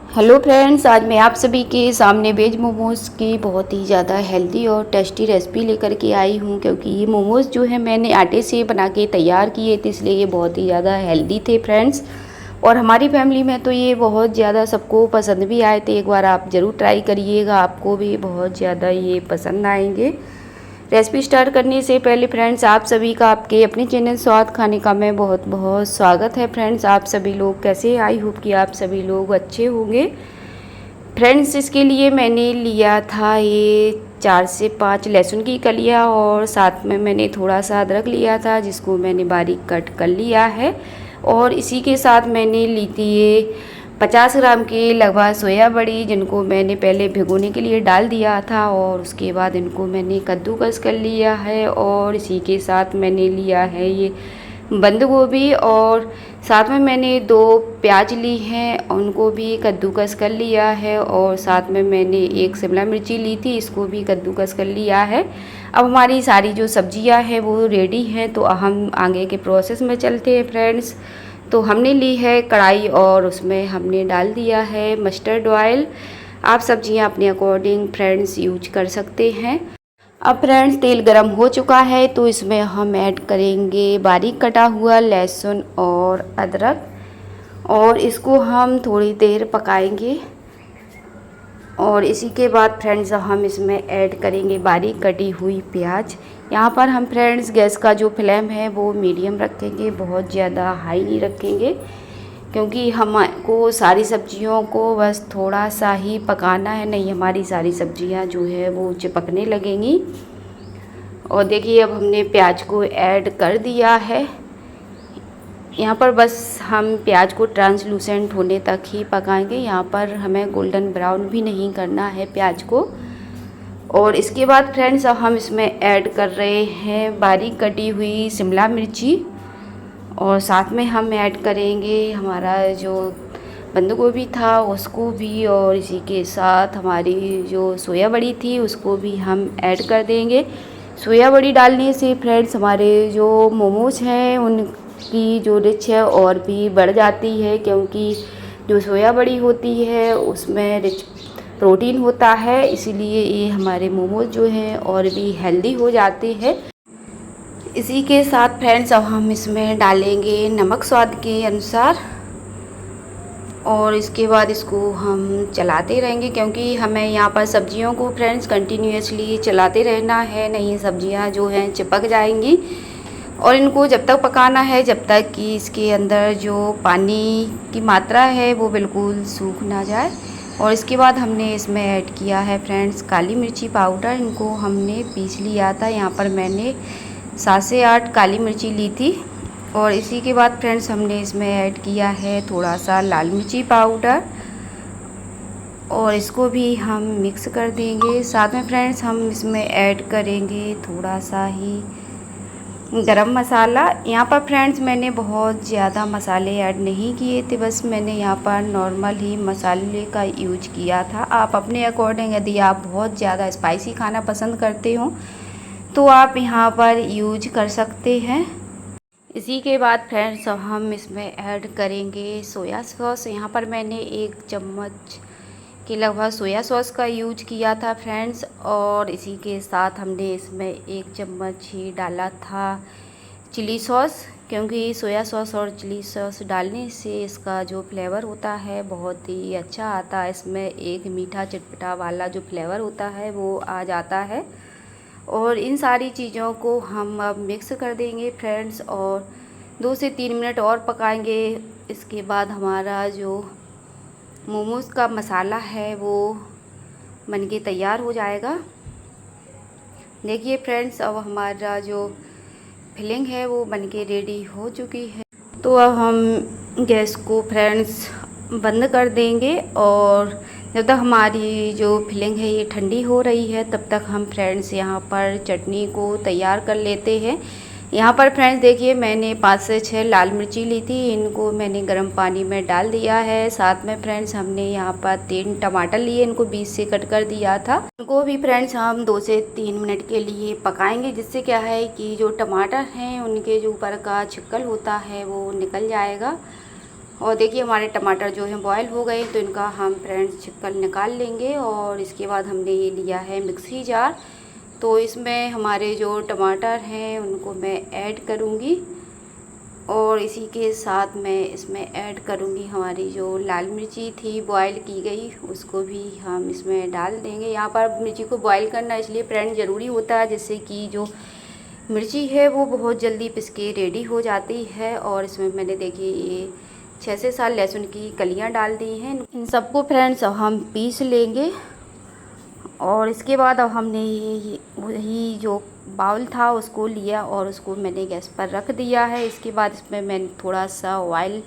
Hello friends, आज मैं आप सभी के सामने वेज मोमोज़ की बहुत ही ज़्यादा हेल्दी और टेस्टी रेसिपी लेकर के आई हूँ। क्योंकि ये मोमोज़ जो है मैंने आटे से बना के तैयार किए थे, इसलिए ये बहुत ही ज़्यादा हेल्दी थे फ्रेंड्स। और हमारी फैमिली में तो ये बहुत ज़्यादा सबको पसंद भी आए थे। एक बार आप ज़रूर ट्राई करिएगा, आपको भी बहुत ज़्यादा ये पसंद आएंगे। रेसिपी स्टार्ट करने से पहले फ्रेंड्स, आप सभी का आपके अपने चैनल स्वाद खाने का मैं बहुत बहुत स्वागत है। फ्रेंड्स, आप सभी लोग कैसे? आई होप कि आप सभी लोग अच्छे होंगे। फ्रेंड्स, इसके लिए मैंने लिया था ये 4 से 5 लहसुन की कलियाँ और साथ में मैंने थोड़ा सा अदरक लिया था, जिसको मैंने बारीक कट कर लिया है। और इसी के साथ मैंने ली थी ये 50 ग्राम की लगभग सोया बड़ी, जिनको मैंने पहले भिगोने के लिए डाल दिया था और उसके बाद इनको मैंने कद्दूकस कर लिया है। और इसी के साथ मैंने लिया है ये बंद गोभी और साथ में मैंने 2 प्याज ली हैं, उनको भी कद्दूकस कर लिया है। और साथ में मैंने 1 शिमला मिर्ची ली थी, इसको भी कद्दूकस कर लिया है। अब हमारी सारी जो सब्जियां हैं वो रेडी हैं, तो हम आगे के प्रोसेस में चलते हैं फ्रेंड्स। तो हमने ली है कढ़ाई और उसमें हमने डाल दिया है मस्टर्ड ऑयल। आप सब्जियां अपने अकॉर्डिंग फ्रेंड्स यूज कर सकते हैं। अब फ्रेंड्स, तेल गरम हो चुका है, तो इसमें हम ऐड करेंगे बारीक कटा हुआ लहसुन और अदरक और इसको हम थोड़ी देर पकाएंगे। और इसी के बाद फ्रेंड्स हम इसमें ऐड करेंगे बारीक कटी हुई प्याज। यहाँ पर हम फ्रेंड्स गैस का जो फ्लेम है वो मीडियम रखेंगे, बहुत ज़्यादा हाई नहीं रखेंगे, क्योंकि हमको सारी सब्जियों को बस थोड़ा सा ही पकाना है, नहीं हमारी सारी सब्जियां जो है वो चिपकने लगेंगी। और देखिए, अब हमने प्याज को ऐड कर दिया है। यहाँ पर बस हम प्याज को ट्रांसलूसेंट होने तक ही पकाएंगे, यहाँ पर हमें गोल्डन ब्राउन भी नहीं करना है प्याज को। और इसके बाद फ्रेंड्स हम इसमें ऐड कर रहे हैं बारीक कटी हुई शिमला मिर्ची और साथ में हम ऐड करेंगे हमारा जो बंद गोभी था उसको भी, और इसी के साथ हमारी जो सोया बड़ी थी उसको भी हम ऐड कर देंगे। सोया बड़ी डालने से फ्रेंड्स हमारे जो मोमोज हैं उनकी जो रिच है और भी बढ़ जाती है, क्योंकि जो सोया बड़ी होती है उसमें रिच प्रोटीन होता है, इसीलिए ये हमारे मोमोज जो हैं और भी हेल्दी हो जाते हैं। इसी के साथ फ्रेंड्स अब हम इसमें डालेंगे नमक स्वाद के अनुसार और इसके बाद इसको हम चलाते रहेंगे, क्योंकि हमें यहाँ पर सब्जियों को फ्रेंड्स कंटिन्यूअसली चलाते रहना है, नहीं सब्जियाँ जो हैं चिपक जाएंगी। और इनको जब तक पकाना है जब तक कि इसके अंदर जो पानी की मात्रा है वो बिल्कुल सूख ना जाए। और इसके बाद हमने इसमें ऐड किया है फ्रेंड्स काली मिर्ची पाउडर, इनको हमने पीस लिया था। यहाँ पर मैंने 7 से 8 काली मिर्ची ली थी। और इसी के बाद फ्रेंड्स हमने इसमें ऐड किया है थोड़ा सा लाल मिर्ची पाउडर और इसको भी हम मिक्स कर देंगे। साथ में फ्रेंड्स हम इसमें ऐड करेंगे थोड़ा सा ही गरम मसाला। यहाँ पर फ्रेंड्स मैंने बहुत ज़्यादा मसाले ऐड नहीं किए थे, बस मैंने यहाँ पर नॉर्मल ही मसाले का यूज किया था। आप अपने अकॉर्डिंग यदि आप बहुत ज़्यादा स्पाइसी खाना पसंद करते हो तो आप यहाँ पर यूज कर सकते हैं। इसी के बाद फ्रेंड्स हम इसमें ऐड करेंगे सोया सॉस। यहाँ पर मैंने 1 चम्मच के लगभग सोया सॉस का यूज किया था फ्रेंड्स। और इसी के साथ हमने इसमें 1 चम्मच ही डाला था चिली सॉस, क्योंकि सोया सॉस और चिली सॉस डालने से इसका जो फ्लेवर होता है बहुत ही अच्छा आता है। इसमें एक मीठा चटपटा वाला जो फ्लेवर होता है वो आ जाता है। और इन सारी चीज़ों को हम अब मिक्स कर देंगे फ्रेंड्स और 2 से 3 मिनट और पकाएंगे। इसके बाद हमारा जो मोमोज़ का मसाला है वो बनके तैयार हो जाएगा। देखिए फ्रेंड्स, अब हमारा जो फिलिंग है वो बनके रेडी हो चुकी है। तो अब हम गैस को फ्रेंड्स बंद कर देंगे और जब तक हमारी जो फिलिंग है ये ठंडी हो रही है तब तक हम फ्रेंड्स यहाँ पर चटनी को तैयार कर लेते हैं। यहाँ पर फ्रेंड्स देखिए, मैंने 5 से 6 लाल मिर्ची ली थी, इनको मैंने गर्म पानी में डाल दिया है। साथ में फ्रेंड्स हमने यहाँ पर 3 टमाटर लिए, इनको बीच से कट कर दिया था। इनको भी फ्रेंड्स हम 2 से 3 मिनट के लिए पकाएंगे, जिससे क्या है कि जो टमाटर हैं उनके जो ऊपर का छिक्कल होता है वो निकल जाएगा। और देखिए हमारे टमाटर जो हैं बॉयल हो गए, तो इनका हम फ्रेंड्स छिकल निकाल लेंगे। और इसके बाद हमने ये लिया है मिक्सी जार, तो इसमें हमारे जो टमाटर हैं उनको मैं ऐड करूँगी और इसी के साथ मैं इसमें ऐड करूँगी हमारी जो लाल मिर्ची थी बॉयल की गई, उसको भी हम इसमें डाल देंगे। यहाँ पर मिर्ची को बॉयल करना इसलिए फ्रेंड ज़रूरी होता है, जिससे कि जो मिर्ची है वो बहुत जल्दी पिस के रेडी हो जाती है। और इसमें मैंने देखिए ये 6 से 7 लहसुन की कलियाँ डाल दी हैं। इन सबको फ्रेंड्स हम पीस लेंगे। और इसके बाद अब हमने ये वही जो बाउल था उसको लिया और उसको मैंने गैस पर रख दिया है। इसके बाद इसमें मैं थोड़ा सा ऑयल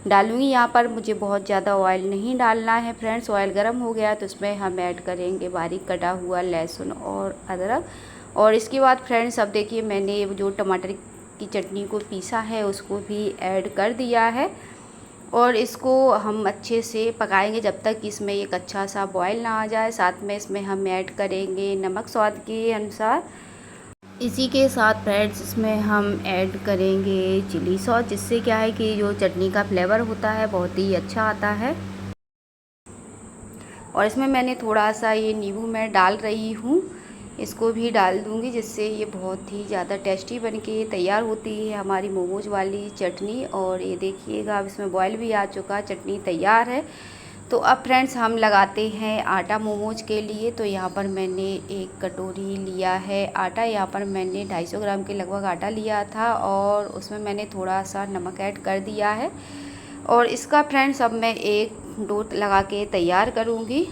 डालूँगी। यहाँ पर मुझे बहुत ज़्यादा ऑयल नहीं डालना है फ्रेंड्स। ऑयल गर्म हो गया तो इसमें हम ऐड करेंगे बारीक कटा हुआ लहसुन और अदरक। और इसके बाद फ्रेंड्स अब देखिए मैंने जो टमाटर की चटनी को पीसा है उसको भी ऐड कर दिया है और इसको हम अच्छे से पकाएंगे जब तक इसमें एक अच्छा सा बॉयल ना आ जाए। साथ में इसमें हम ऐड करेंगे नमक स्वाद के अनुसार। इसी के साथ फ्रेंड्स इसमें हम ऐड करेंगे चिली सॉस, जिससे क्या है कि जो चटनी का फ्लेवर होता है बहुत ही अच्छा आता है। और इसमें मैंने थोड़ा सा ये नींबू मैं डाल रही हूँ, इसको भी डाल दूँगी, जिससे ये बहुत ही ज़्यादा टेस्टी बनके तैयार होती है हमारी मोमोज वाली चटनी। और ये देखिएगा अब इसमें बॉयल भी आ चुका, चटनी तैयार है। तो अब फ्रेंड्स हम लगाते हैं आटा मोमोज के लिए। तो यहाँ पर मैंने एक कटोरी लिया है आटा। यहाँ पर मैंने 250 ग्राम के लगभग आटा लिया था और उसमें मैंने थोड़ा सा नमक ऐड कर दिया है। और इसका फ्रेंड्स अब मैं एक डो लगा के तैयार करूँगी।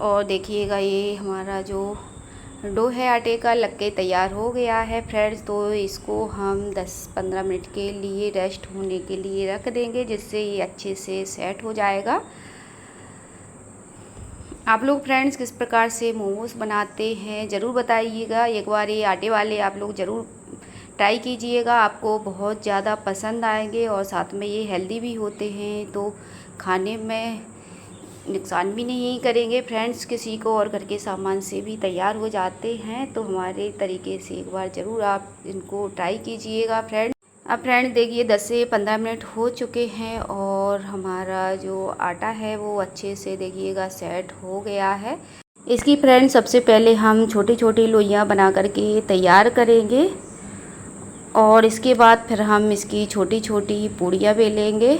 और देखिएगा ये हमारा जो डो है आटे का लग के तैयार हो गया है फ्रेंड्स। तो इसको हम 10-15 मिनट के लिए रेस्ट होने के लिए रख देंगे, जिससे ये अच्छे से सेट हो जाएगा। आप लोग फ्रेंड्स किस प्रकार से मोमोज़ बनाते हैं ज़रूर बताइएगा। एक बार ये आटे वाले आप लोग ज़रूर ट्राई कीजिएगा, आपको बहुत ज़्यादा पसंद आएंगे। और साथ में ये हेल्दी भी होते हैं, तो खाने में नुकसान भी नहीं करेंगे फ्रेंड्स किसी को, और घर के सामान से भी तैयार हो जाते हैं। तो हमारे तरीके से एक बार ज़रूर आप इनको ट्राई कीजिएगा फ्रेंड्स। अब फ्रेंड्स देखिए 10 से 15 मिनट हो चुके हैं और हमारा जो आटा है वो अच्छे से देखिएगा सेट हो गया है। इसकी फ्रेंड्स सबसे पहले हम छोटी छोटी लोइयाँ बना करके तैयार करेंगे और इसके बाद फिर हम इसकी छोटी छोटी पूड़ियाँ बेलेंगे।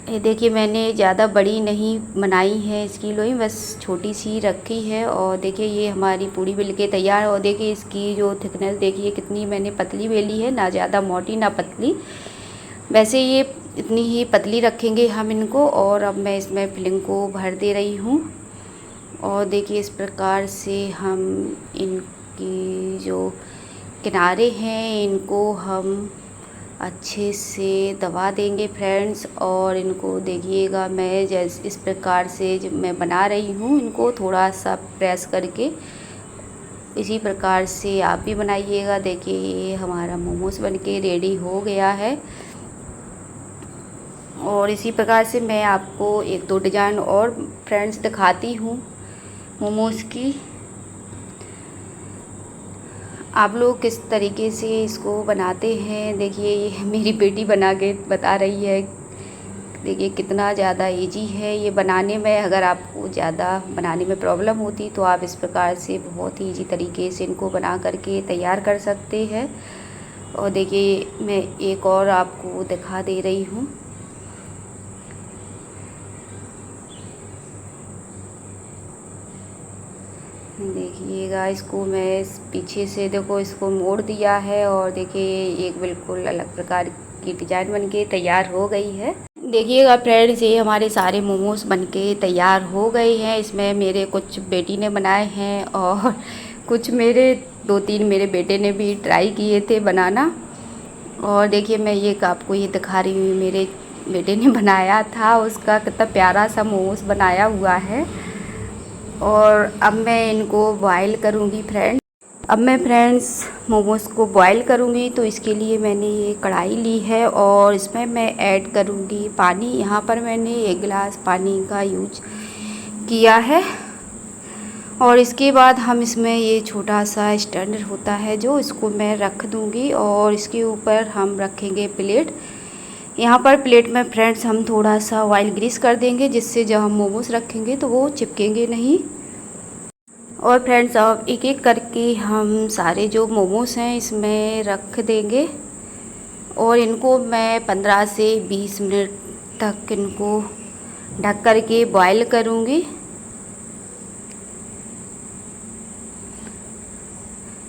ये देखिए मैंने ज़्यादा बड़ी नहीं बनाई है इसकी लोई, बस छोटी सी रखी है। और देखिए ये हमारी पूड़ी बेल के तैयार है। और देखिए इसकी जो थिकनेस देखिए कितनी मैंने पतली बेली है, ना ज़्यादा मोटी ना पतली। वैसे ये इतनी ही पतली रखेंगे हम इनको। और अब मैं इसमें फिलिंग को भर दे रही हूँ। और देखिए इस प्रकार से हम इनकी जो किनारे हैं इनको हम अच्छे से दबा देंगे फ्रेंड्स। और इनको देखिएगा मैं जैसे इस प्रकार से जब मैं बना रही हूँ इनको थोड़ा सा प्रेस करके, इसी प्रकार से आप भी बनाइएगा। देखिए ये हमारा मोमोज बनके रेडी हो गया है। और इसी प्रकार से मैं आपको 1-2 डिज़ाइन और फ्रेंड्स दिखाती हूँ मोमोज़ की। आप लोग किस तरीके से इसको बनाते हैं। देखिए ये मेरी बेटी बना के बता रही है, देखिए कितना ज़्यादा इजी है ये बनाने में। अगर आपको ज़्यादा बनाने में प्रॉब्लम होती तो आप इस प्रकार से बहुत ही इजी तरीके से इनको बना करके तैयार कर सकते हैं। और देखिए मैं एक और आपको दिखा दे रही हूँ। देखिएगा इसको मैं पीछे से देखो इसको मोड़ दिया है और देखिए एक बिल्कुल अलग प्रकार की डिज़ाइन बनके तैयार हो गई है। देखिएगा फ्रेंड्स ये हमारे सारे मोमोज़ बनके तैयार हो गए हैं। इसमें मेरे कुछ बेटी ने बनाए हैं और कुछ मेरे 2-3 मेरे बेटे ने भी ट्राई किए थे बनाना। और देखिए मैं ये आपको ये दिखा रही हूँ, मेरे बेटे ने बनाया था, उसका कितना प्यारा सा मोमोज़ बनाया हुआ है। और अब मैं इनको बॉयल करूँगी फ्रेंड्स। अब मैं फ्रेंड्स मोमोज़ को बॉयल करूँगी, तो इसके लिए मैंने ये कढ़ाई ली है और इसमें मैं ऐड करूँगी पानी। यहाँ पर मैंने 1 गिलास पानी का यूज किया है। और इसके बाद हम इसमें ये छोटा सा स्टैंड होता है जो इसको मैं रख दूँगी और इसके ऊपर हम रखेंगे प्लेट। यहाँ पर प्लेट में फ्रेंड्स हम थोड़ा सा ऑयल ग्रीस कर देंगे, जिससे जब हम मोमोज रखेंगे तो वो चिपकेंगे नहीं। और फ्रेंड्स अब एक एक करके हम सारे जो मोमोज हैं इसमें रख देंगे और इनको मैं 15 से 20 मिनट तक इनको ढक कर के बॉयल करूँगी।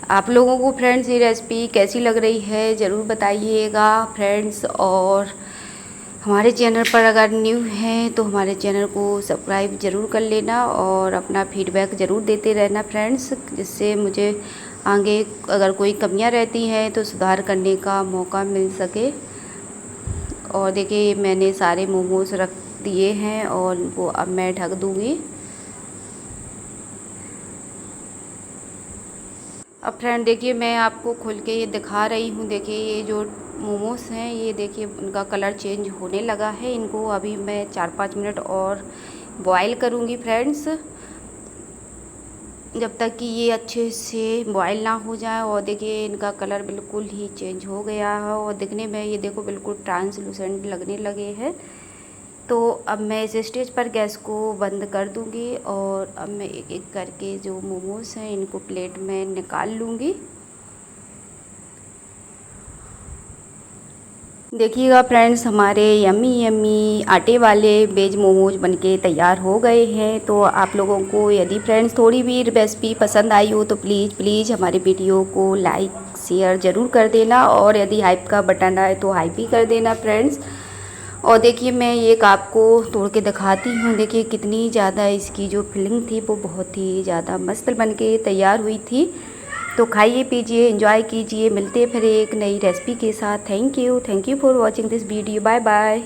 आप लोगों को फ्रेंड्स ये रेसिपी कैसी लग रही है ज़रूर बताइएगा फ्रेंड्स। और हमारे चैनल पर अगर न्यू हैं तो हमारे चैनल को सब्सक्राइब ज़रूर कर लेना और अपना फीडबैक ज़रूर देते रहना फ्रेंड्स, जिससे मुझे आगे अगर कोई कमियां रहती हैं तो सुधार करने का मौका मिल सके। और देखिए मैंने सारे मोमोज रख दिए हैं और इनको अब मैं ढक दूँगी। अब फ्रेंड देखिए मैं आपको खोल के ये दिखा रही हूँ। देखिए ये जो मोमोज हैं ये देखिए उनका कलर चेंज होने लगा है। इनको अभी मैं 4-5 मिनट और बॉयल करूँगी फ्रेंड्स, जब तक कि ये अच्छे से बॉयल ना हो जाए। और देखिए इनका कलर बिल्कुल ही चेंज हो गया है और दिखने में ये देखो बिल्कुल ट्रांसलूसेंट लगने लगे हैं। तो अब मैं इस स्टेज पर गैस को बंद कर दूंगी और अब मैं एक एक करके जो मोमोज हैं इनको प्लेट में निकाल लूँगी। देखिएगा फ्रेंड्स हमारे यम्मी यम्मी आटे वाले वेज मोमोज बनके तैयार हो गए हैं। तो आप लोगों को यदि फ्रेंड्स थोड़ी भी रेसिपी पसंद आई हो तो प्लीज़ हमारे वीडियो को लाइक शेयर ज़रूर कर देना और यदि हाइप का बटन आए तो हाइप भी कर देना फ्रेंड्स। और देखिए मैं एक आपको तोड़ के दिखाती हूँ। देखिए कितनी ज़्यादा इसकी जो फिलिंग थी वो बहुत ही ज़्यादा मस्त बनके तैयार हुई थी। तो खाइए पीजिए एंजॉय कीजिए। मिलते फिर एक नई रेसिपी के साथ। Thank you for watching this video. Bye bye.